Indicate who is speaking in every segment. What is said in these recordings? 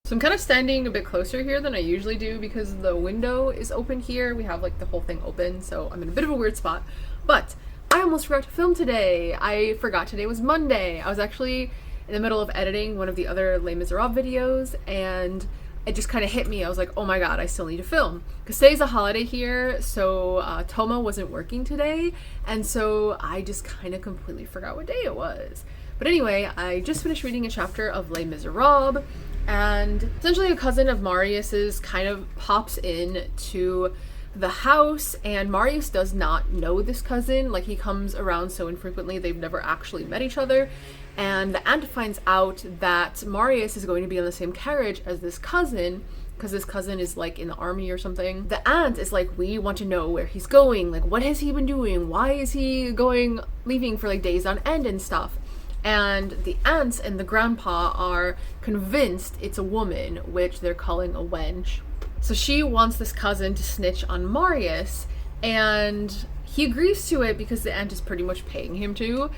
Speaker 1: So I'm kind of standing a bit closer here than I usually do because the window is open here. We have like the whole thing open, so I'm in a bit of a weird spot. But I almost forgot to film today. I forgot today was Monday. I was actually in the middle of editing one of the other Les Miserables videos, and it just kind of hit me. I was like, oh my god, I still need to film. Because today's a holiday here, so Toma wasn't working today, and so I just kind of completely forgot what day it was. But anyway, I just finished reading a chapter of Les Miserables, and essentially a cousin of Marius's kind of pops in to the house, and Marius does not know this cousin. Like, he comes around so infrequently, they've never actually met each other. And the aunt finds out that Marius is going to be on the same carriage as this cousin, because this cousin is like in the army or something. The aunt is like, we want to know where he's going. Like, what has he been doing? Why is he leaving for like days on end and stuff? And the aunts and the grandpa are convinced it's a woman, which they're calling a wench. So she wants this cousin to snitch on Marius, and he agrees to it because the aunt is pretty much paying him to.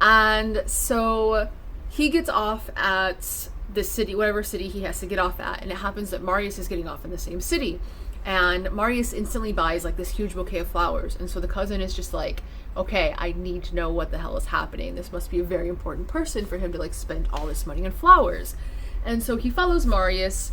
Speaker 1: And so he gets off at the city, whatever city he has to get off at, and it happens that Marius is getting off in the same city. And Marius instantly buys like this huge bouquet of flowers, and so the cousin is just like, okay, I need to know what the hell is happening. This must be a very important person for him to like spend all this money on flowers. And so he follows Marius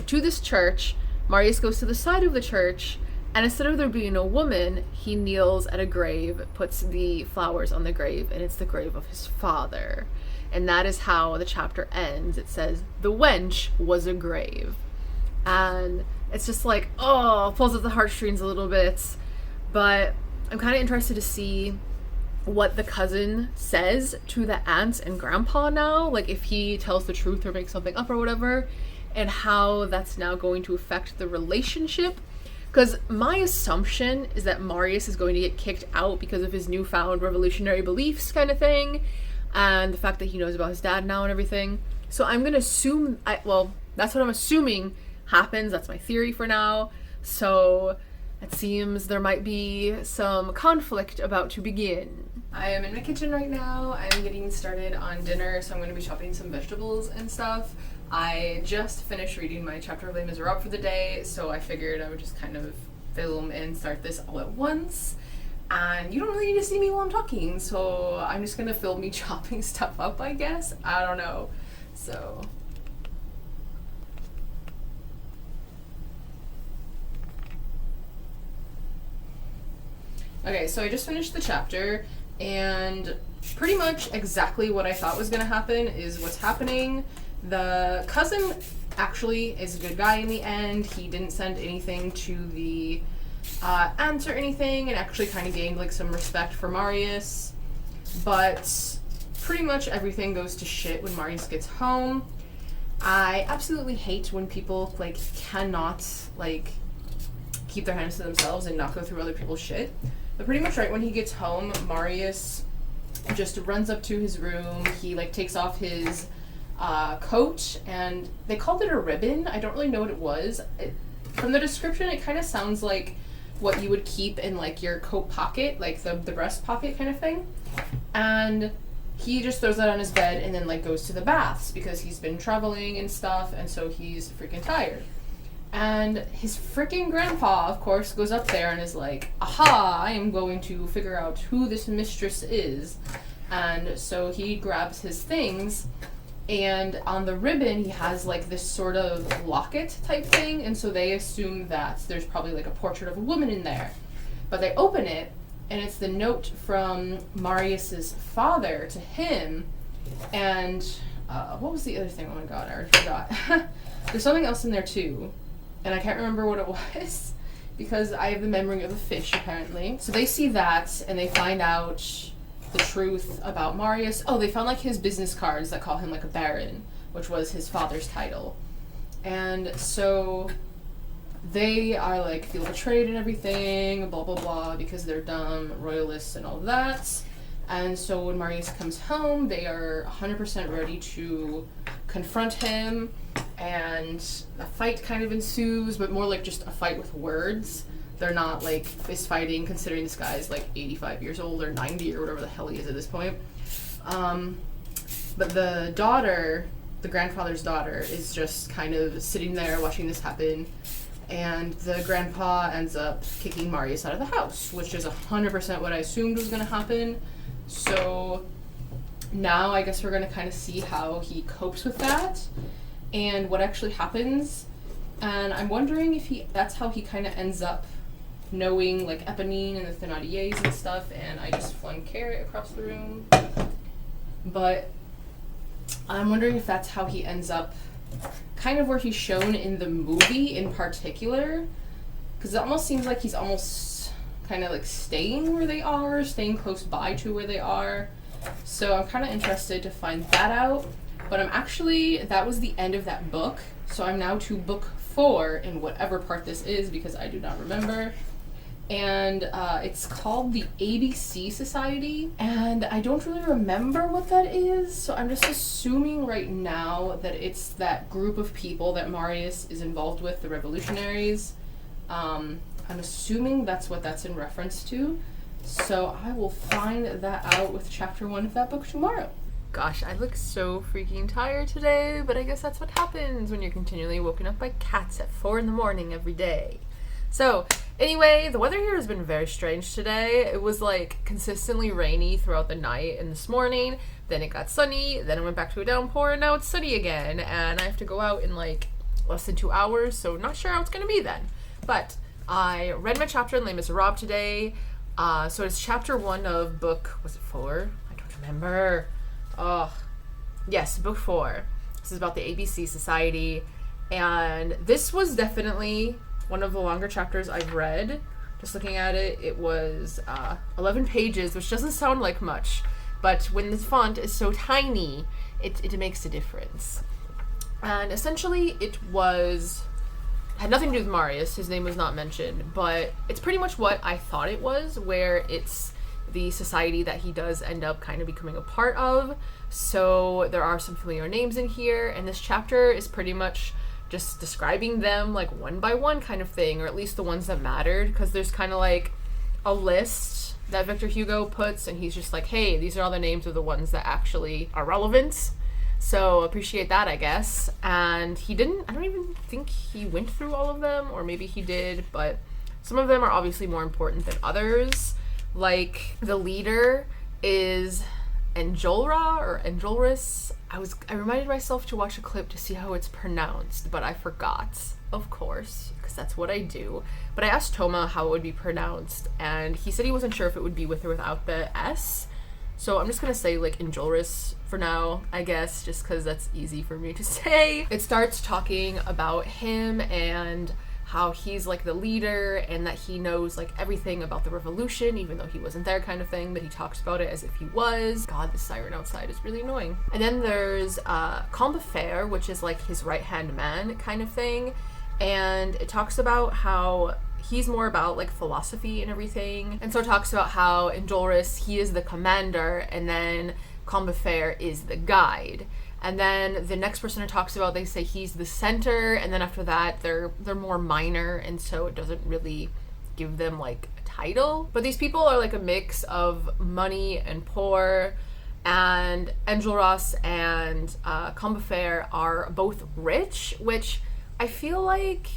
Speaker 1: to this church. Marius goes to the side of the church, and instead of there being a woman, he kneels at a grave, puts the flowers on the grave, and it's the grave of his father. And that is how the chapter ends. It says, the wench was a grave. And it's just like, oh, pulls at the heartstrings a little bit. But I'm kind of interested to see what the cousin says to the aunts and grandpa now, like if he tells the truth or makes something up or whatever, and how that's now going to affect the relationship. Because my assumption is that Marius is going to get kicked out because of his newfound revolutionary beliefs kind of thing, and the fact that he knows about his dad now and everything. So I'm going to assume, that's what I'm assuming happens. That's my theory for now. So it seems there might be some conflict about to begin. I am in my kitchen right now. I'm getting started on dinner, so I'm going to be chopping some vegetables and stuff. I just finished reading my chapter of Les Miserables for the day, so I figured I would just kind of film and start this all at once. And you don't really need to see me while I'm talking, so I'm just going to film me chopping stuff up, I guess. I don't know. So okay, so I just finished the chapter, and pretty much exactly what I thought was going to happen is what's happening. The cousin actually is a good guy in the end. He didn't send anything to the aunt or anything, and actually kind of gained like some respect for Marius. But pretty much everything goes to shit when Marius gets home. I absolutely hate when people like cannot like keep their hands to themselves and not go through other people's shit. But pretty much right when he gets home, Marius just runs up to his room. He like takes off his coat, and they called it a ribbon. I don't really know what it was. From the description, it kind of sounds like what you would keep in like your coat pocket, like the breast pocket kind of thing. And he just throws that on his bed and then like goes to the baths because he's been traveling and stuff, and so he's freaking tired. And his freaking grandpa, of course, goes up there and is like, aha, I am going to figure out who this mistress is. And so he grabs his things, and on the ribbon he has like this sort of locket type thing, and so they assume that there's probably like a portrait of a woman in there. But they open it, and it's the note from Marius's father to him. And what was the other thing? Oh my god, I already forgot. There's something else in there too, and I can't remember what it was. because I have the memory of a fish, apparently. So they see that, and they find out the truth about Marius. Oh, they found like his business cards that call him like a baron, which was his father's title. And so they are like, feel betrayed and everything, blah, blah, blah, because they're dumb, royalists and all of that. And so when Marius comes home, they are 100% ready to confront him, and a fight kind of ensues, but more like just a fight with words. They're not like fist fighting, considering this guy's like 85 years old or 90 or whatever the hell he is at this point. But the daughter, the grandfather's daughter, is just kind of sitting there watching this happen, and the grandpa ends up kicking Marius out of the house, which is 100% what I assumed was going to happen. So now I guess we're going to kind of see how he copes with that and what actually happens. And I'm wondering if that's how he kind of ends up knowing like Eponine and the Thénardiers and stuff. And I just flung carrot across the room. But I'm wondering if that's how he ends up kind of where he's shown in the movie in particular. Because it almost seems like he's almost kind of like staying where they are, staying close by to where they are. So I'm kind of interested to find that out. But that was the end of that book. So I'm now to book 4 in whatever part this is, because I do not remember. And it's called the ABC Society, and I don't really remember what that is, so I'm just assuming right now that it's that group of people that Marius is involved with, the revolutionaries. I'm assuming that's what that's in reference to, so I will find that out with chapter 1 of that book tomorrow. Gosh, I look so freaking tired today, but I guess that's what happens when you're continually woken up by cats at 4 in the morning every day. So, anyway, the weather here has been very strange today. It was like consistently rainy throughout the night and this morning, then it got sunny, then it went back to a downpour, and now it's sunny again, and I have to go out in like less than 2 hours, so not sure how it's gonna be then. But I read my chapter in Les Miserables today, so it's chapter 1 of book, was it 4? I don't remember. Yes, book 4. This is about the ABC Society, and this was definitely one of the longer chapters I've read. Just looking at it, it was 11 pages, which doesn't sound like much, but when the font is so tiny, it makes a difference. And essentially it had nothing to do with Marius, his name was not mentioned, but it's pretty much what I thought it was, where it's the society that he does end up kind of becoming a part of. So there are some familiar names in here, and this chapter is pretty much just describing them like one by one kind of thing, or at least the ones that mattered, because there's kind of like a list that Victor Hugo puts, and he's just like, hey, these are all the names of the ones that actually are relevant. So appreciate that, I guess. And I don't even think he went through all of them, or maybe he did, but some of them are obviously more important than others. Like the leader is Enjolras or Enjolras. I reminded myself to watch a clip to see how it's pronounced, but I forgot, of course, because that's what I do. But I asked Toma how it would be pronounced, and he said he wasn't sure if it would be with or without the S. So I'm just gonna say like Enjolras for now, I guess, just because that's easy for me to say. It starts talking about him and how he's like the leader and that he knows like everything about the revolution, even though he wasn't there kind of thing, but he talks about it as if he was. God, the siren outside is really annoying. And then there's Combeferre, which is like his right-hand man kind of thing, and it talks about how he's more about like philosophy and everything. And so it talks about how Enjolras, he is the commander, and then Combeferre is the guide. And then the next person it talks about, they say he's the center, and then after that they're more minor, and so it doesn't really give them like a title. But these people are like a mix of money and poor, and Enjolras and Combeferre are both rich, which I feel like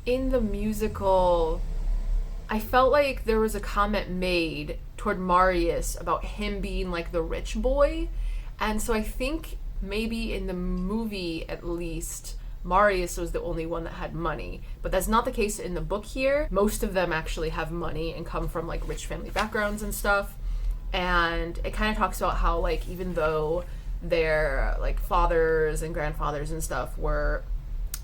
Speaker 1: in the musical, I felt like there was a comment made toward Marius about him being like the rich boy, and so I think maybe in the movie at least Marius was the only one that had money, but that's not the case in the book here. Most of them actually have money and come from like rich family backgrounds and stuff, and it kind of talks about how like even though their like fathers and grandfathers and stuff were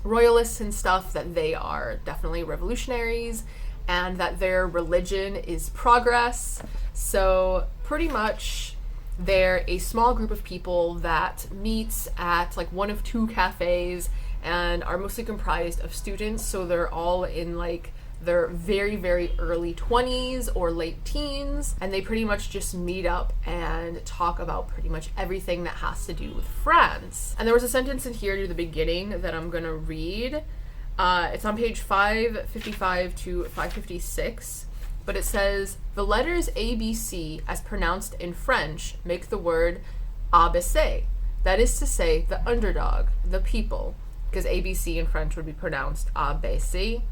Speaker 1: royalists and stuff, that they are definitely revolutionaries, and that their religion is progress. So pretty much they're a small group of people that meets at like one of two cafes and are mostly comprised of students. So they're all in like their very, very early 20s or late teens, and they pretty much just meet up and talk about pretty much everything that has to do with France. And there was a sentence in here near the beginning that I'm gonna read. It's on page 555 to 556, but it says, the letters ABC as pronounced in French make the word ABC. That is to say, the underdog, the people, because ABC in French would be pronounced ABC.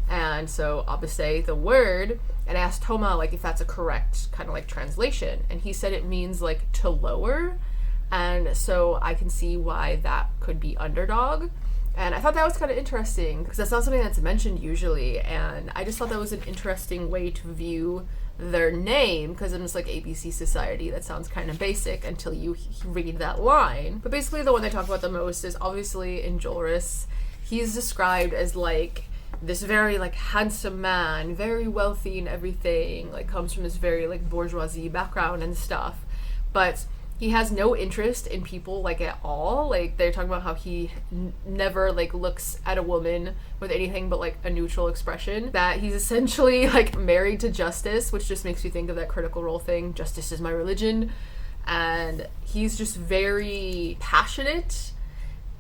Speaker 1: And so ABC, the word, and I asked Thomas like if that's a correct kind of like translation, and he said it means like to lower, and so I can see why that could be underdog. And I thought that was kind of interesting because that's not something that's mentioned usually, and I just thought that was an interesting way to view their name, because it's like ABC Society, that sounds kind of basic until you read that line. But basically the one they talk about the most is obviously Enjolras. He's described as like this very like handsome man, very wealthy and everything, like comes from this very like bourgeoisie background and stuff, but he has no interest in people like at all. Like they're talking about how he never like looks at a woman with anything but like a neutral expression, that he's essentially like married to justice, which just makes you think of that Critical Role thing, justice is my religion. And he's just very passionate,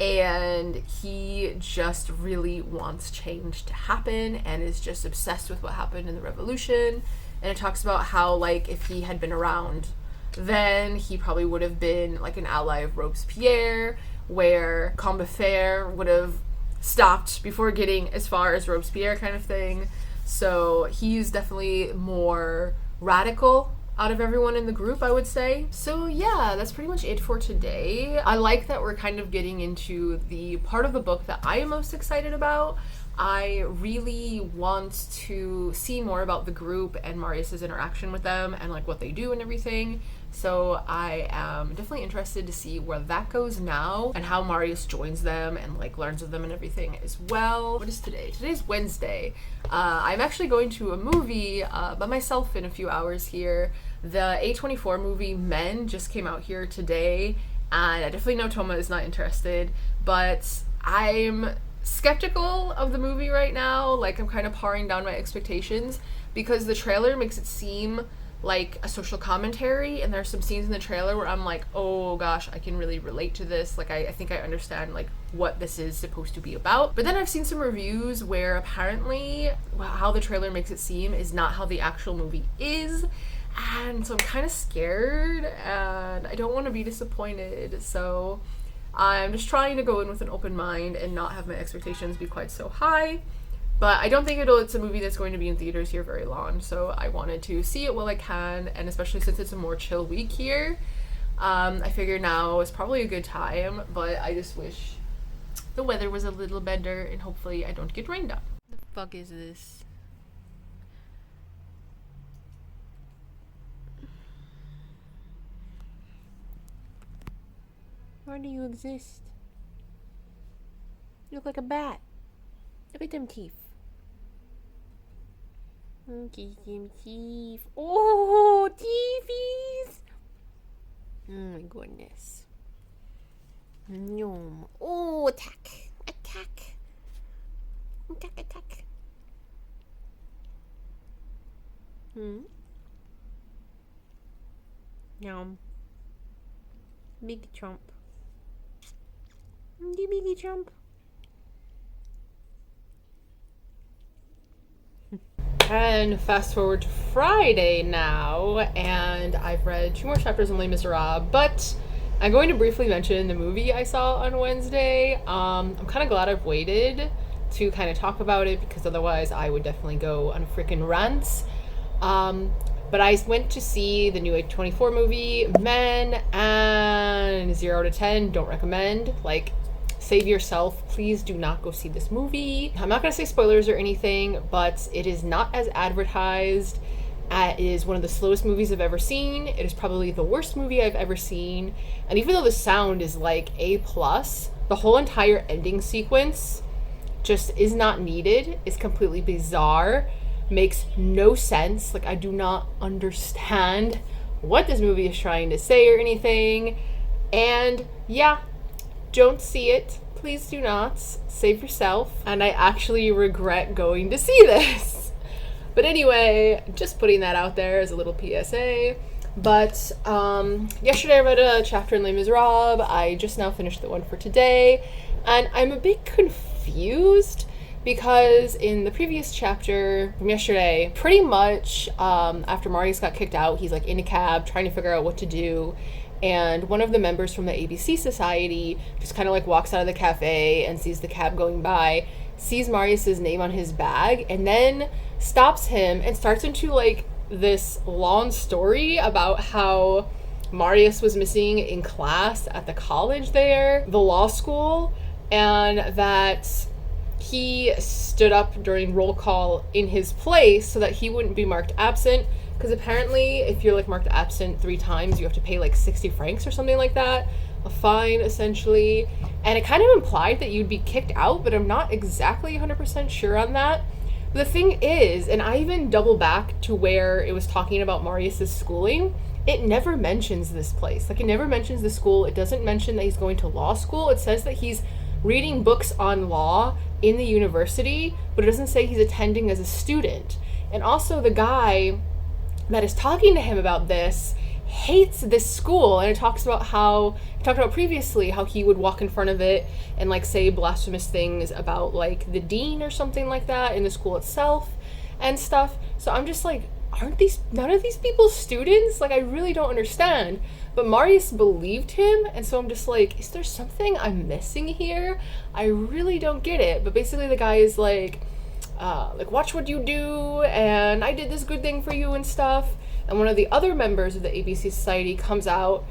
Speaker 1: and he just really wants change to happen and is just obsessed with what happened in the revolution. And it talks about how like if he had been around then, he probably would have been like an ally of Robespierre, where Combeferre would have stopped before getting as far as Robespierre kind of thing. So he's definitely more radical out of everyone in the group, I would say. So yeah, that's pretty much it for today. I like that we're kind of getting into the part of the book that I am most excited about. I really want to see more about the group and Marius's interaction with them and like what they do and everything. So I am definitely interested to see where that goes now and how Marius joins them and like learns of them and everything as well. What is today? Today's Wednesday. I'm actually going to a movie by myself in a few hours here. The A24 movie Men just came out here today, and I definitely know Thomas is not interested, but I'm skeptical of the movie right now. Like I'm kind of paring down my expectations because the trailer makes it seem like a social commentary, and there's some scenes in the trailer where I'm like, oh gosh, I can really relate to this. Like I think I understand like what this is supposed to be about. But then I've seen some reviews where apparently how the trailer makes it seem is not how the actual movie is, and so I'm kind of scared and I don't want to be disappointed. So I'm just trying to go in with an open mind and not have my expectations be quite so high. But I don't think it's a movie that's going to be in theaters here very long, so I wanted to see it while I can, and especially since it's a more chill week here, I figure now is probably a good time, but I just wish the weather was a little better and hopefully I don't get rained on. The fuck is this? Why do you exist? You look like a bat. Look at them teeth. Look at them teeth. Oh, Teefies! Oh my goodness. Yum. Oh, attack. Attack. Attack, attack. Yum. Big chomp. The biggie chomp. And fast forward to Friday now, and I've read 2 more chapters in Les Miserables, but I'm going to briefly mention the movie I saw on Wednesday. I'm kind of glad I've waited to kind of talk about it, because otherwise I would definitely go on a freaking rant. But I went to see the new A24 movie, Men, and 0 to 10, don't recommend. Like, save yourself. Please do not go see this movie. I'm not going to say spoilers or anything, but it is not as advertised. It is one of the slowest movies I've ever seen. It is probably the worst movie I've ever seen. And even though the sound is like A+, the whole entire ending sequence just is not needed. It's completely bizarre. makes no sense. Like, I do not understand what this movie is trying to say or anything. And yeah, don't see it. Please do not. Save yourself. And I actually regret going to see this. But anyway, just putting that out there as a little PSA. But yesterday I read a chapter in Les Miserables. I just now finished the one for today. And I'm a bit confused because in the previous chapter from yesterday, pretty much after Marius got kicked out, he's like in a cab trying to figure out what to do. And one of the members from the ABC Society just kind of like walks out of the cafe and sees the cab going by, sees Marius's name on his bag, and then stops him and starts into like this long story about how Marius was missing in class at the college there, the law school, and that he stood up during roll call in his place so that he wouldn't be marked absent. Because apparently, if you're like marked absent 3 times, you have to pay like 60 francs or something like that. A fine, essentially. And it kind of implied that you'd be kicked out, but I'm not exactly 100% sure on that. But the thing is, and I even double back to where it was talking about Marius's schooling, it never mentions this place. Like, it never mentions the school. It doesn't mention that he's going to law school. It says that he's reading books on law in the university, but it doesn't say he's attending as a student. And also, the guy that is talking to him about this hates this school, and it talks about how he talked about previously how he would walk in front of it and like say blasphemous things about like the dean or something like that in the school itself and stuff. So I'm just like, aren't these none of these people students? Like, I really don't understand. But Marius believed him, and so I'm just like, is there something I'm missing here? I really don't get it. But basically the guy is like watch what you do, and I did this good thing for you and stuff. And one of the other members of the ABC Society comes out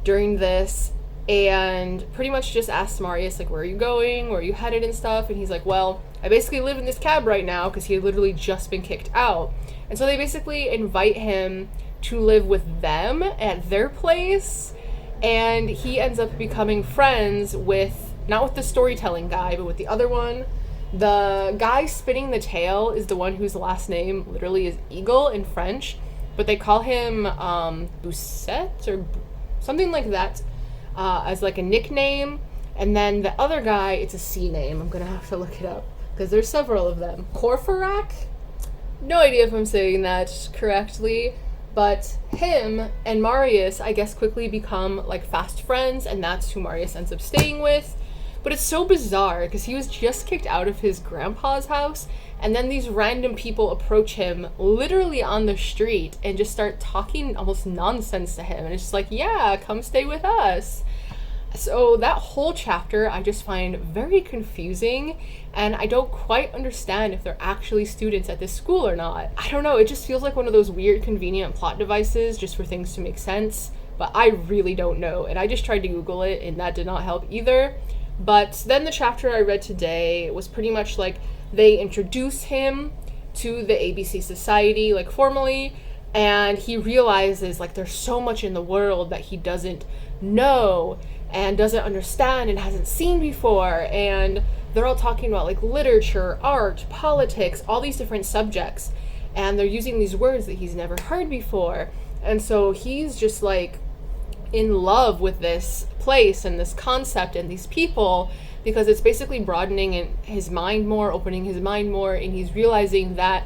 Speaker 1: during this and pretty much just asks Marius, like, where are you going? Where are you headed and stuff? And he's like, well, I basically live in this cab right now, because he had literally just been kicked out. And so they basically invite him to live with them at their place, and he ends up becoming friends with, not with the storytelling guy, but with the other one. The guy spinning the tail is the one whose last name literally is Eagle in French, but they call him Bousset or something like that as like a nickname. And then the other guy, it's a C name. I'm gonna have to look it up because there's several of them. Corferac? No idea if I'm saying that correctly, but him and Marius, I guess, quickly become like fast friends, and that's who Marius ends up staying with. But it's so bizarre because he was just kicked out of his grandpa's house, and then these random people approach him literally on the street and just start talking almost nonsense to him. And it's just like, yeah, come stay with us. So that whole chapter I just find very confusing, and I don't quite understand if they're actually students at this school or not. I don't know, it just feels like one of those weird convenient plot devices just for things to make sense, but I really don't know. And I just tried to Google it, and that did not help either. But then the chapter I read today was pretty much like they introduce him to the ABC Society, like formally, and he realizes like there's so much in the world that he doesn't know and doesn't understand and hasn't seen before. And they're all talking about like literature, art, politics, all these different subjects, and they're using these words that he's never heard before. And so he's just like in love with this place and this concept and these people, because it's basically broadening his mind more, opening his mind more, and he's realizing that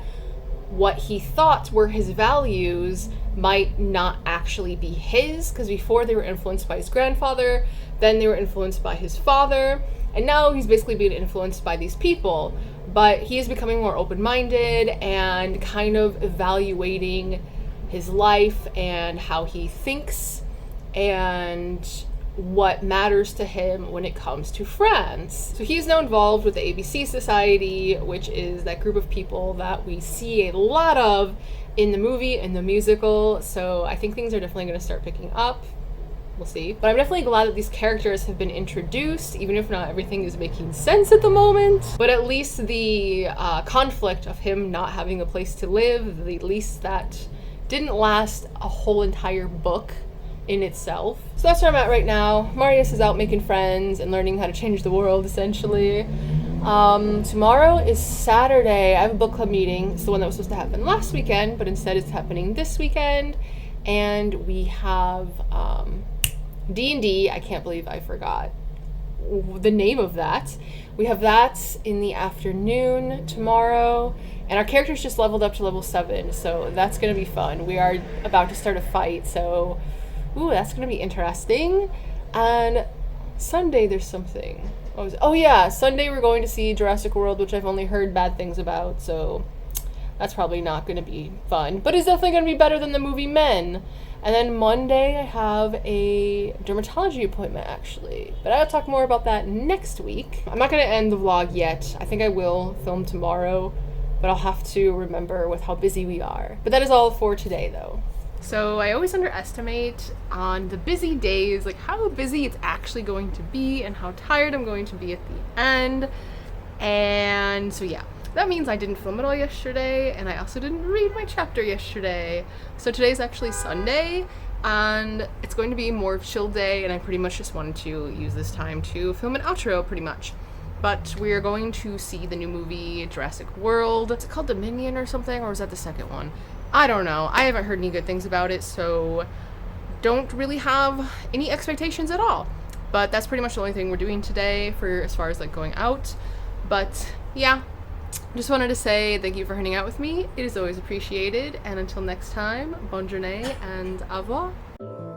Speaker 1: what he thought were his values might not actually be his, because before they were influenced by his grandfather, then they were influenced by his father, and now he's basically being influenced by these people. But he is becoming more open-minded and kind of evaluating his life and how he thinks and what matters to him when it comes to France. So he's now involved with the ABC Society, which is that group of people that we see a lot of in the movie and the musical. So I think things are definitely going to start picking up. We'll see. But I'm definitely glad that these characters have been introduced, even if not everything is making sense at the moment. But at least the conflict of him not having a place to live, at least that didn't last a whole entire book in itself. So that's where I'm at right now. Marius is out making friends and learning how to change the world, essentially. Tomorrow is Saturday. I have a book club meeting. It's the one that was supposed to happen last weekend, but instead it's happening this weekend. And we have D&D. I can't believe I forgot the name of that. We have that in the afternoon tomorrow. And our characters just leveled up to level 7, so that's going to be fun. We are about to start a fight, so that's going to be interesting. And Sunday there's something. Oh yeah, Sunday we're going to see Jurassic World, which I've only heard bad things about, so that's probably not going to be fun. But it's definitely going to be better than the movie Men. And then Monday I have a dermatology appointment, actually. But I'll talk more about that next week. I'm not going to end the vlog yet. I think I will film tomorrow, but I'll have to remember with how busy we are. But that is all for today, though. So I always underestimate on the busy days, like how busy it's actually going to be and how tired I'm going to be at the end. And so yeah, that means I didn't film it all yesterday, and I also didn't read my chapter yesterday. So today's actually Sunday, and it's going to be more of a chill day, and I pretty much just wanted to use this time to film an outro pretty much. But we're going to see the new movie Jurassic World. Is it called Dominion or something, or is that the second one? I don't know. I haven't heard any good things about it, so don't really have any expectations at all. But that's pretty much the only thing we're doing today for as far as like going out. But yeah, just wanted to say thank you for hanging out with me. It is always appreciated. And until next time, bonne journée and au revoir.